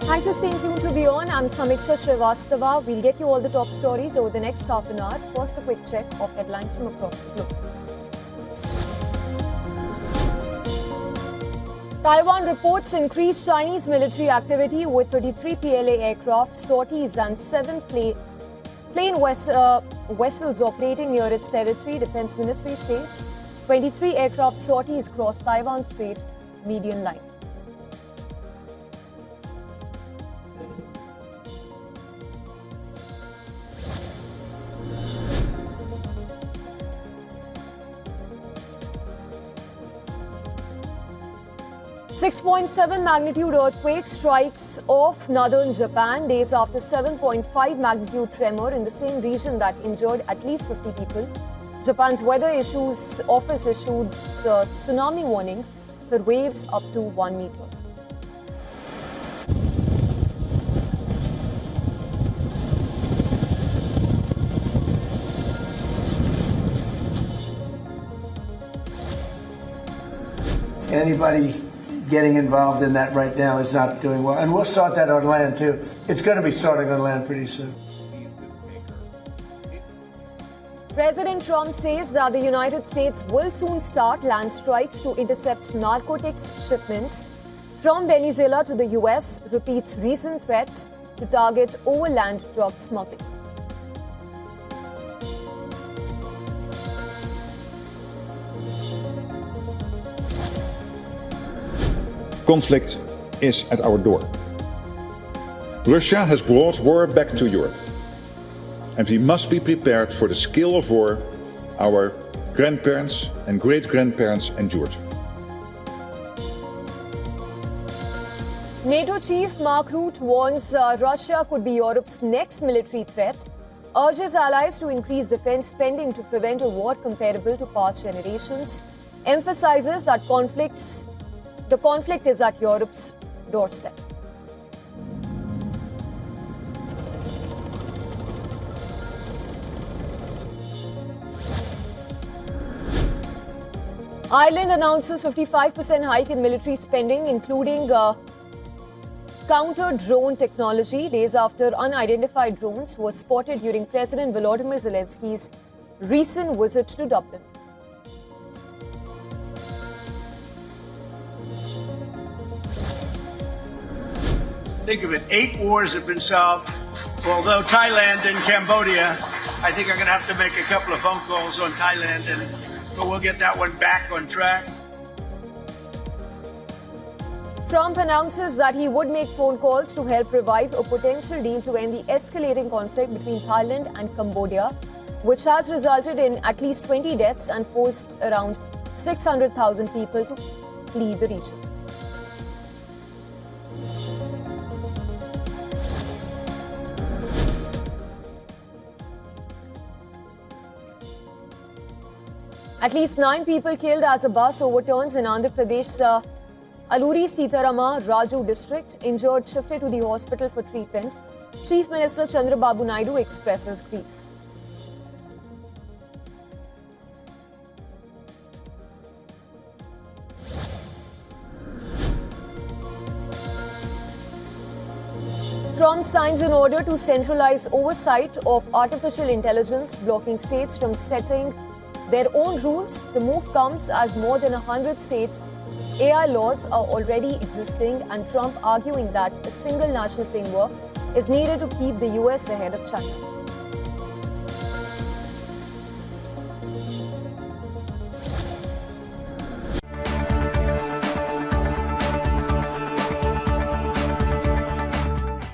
Thanks for staying tuned to Beyond. I'm Samiksha Srivastava. We'll get you all the top stories over the next half an hour. First, a quick check of headlines from across the globe. Taiwan reports increased Chinese military activity with 33 PLA aircraft, sorties and 7 plane vessels operating near its territory. Defense Ministry says 23 aircraft sorties crossed Taiwan Strait median line. .7 magnitude earthquake strikes off northern Japan days after 7.5 magnitude tremor in the same region that injured at least 50 people. Japan's weather office issued tsunami warning for waves up to 1 meter. Anybody getting involved in that right now is not doing well. And we'll start that on land, too. It's going to be starting on land pretty soon. President Trump says that the United States will soon start land strikes to intercept narcotics shipments from Venezuela to the U.S., repeats recent threats to target overland drug smuggling. Conflict is at our door. Russia has brought war back to Europe. And we must be prepared for the scale of war our grandparents and great-grandparents endured. NATO chief Mark Rutte warns Russia could be Europe's next military threat, urges allies to increase defense spending to prevent a war comparable to past generations, emphasizes that the conflict is at Europe's doorstep. Ireland announces 55% hike in military spending, including counter-drone technology, days after unidentified drones were spotted during President Volodymyr Zelensky's recent visit to Dublin. Think of it, 8 wars have been solved. Although Thailand and Cambodia, I think I'm going to have to make a couple of phone calls on Thailand, but we'll get that one back on track. Trump announces that he would make phone calls to help revive a potential deal to end the escalating conflict between Thailand and Cambodia, which has resulted in at least 20 deaths and forced around 600,000 people to flee the region. At least 9 people killed as a bus overturns in Andhra Pradesh's Alluri Sitarama Raju district. Injured shifted to the hospital for treatment. Chief Minister Chandrababu Naidu expresses grief. Trump signs an order to centralize oversight of artificial intelligence, blocking states from setting their own rules. The move comes as more than 100 state AI laws are already existing, and Trump arguing that a single national framework is needed to keep the US ahead of China.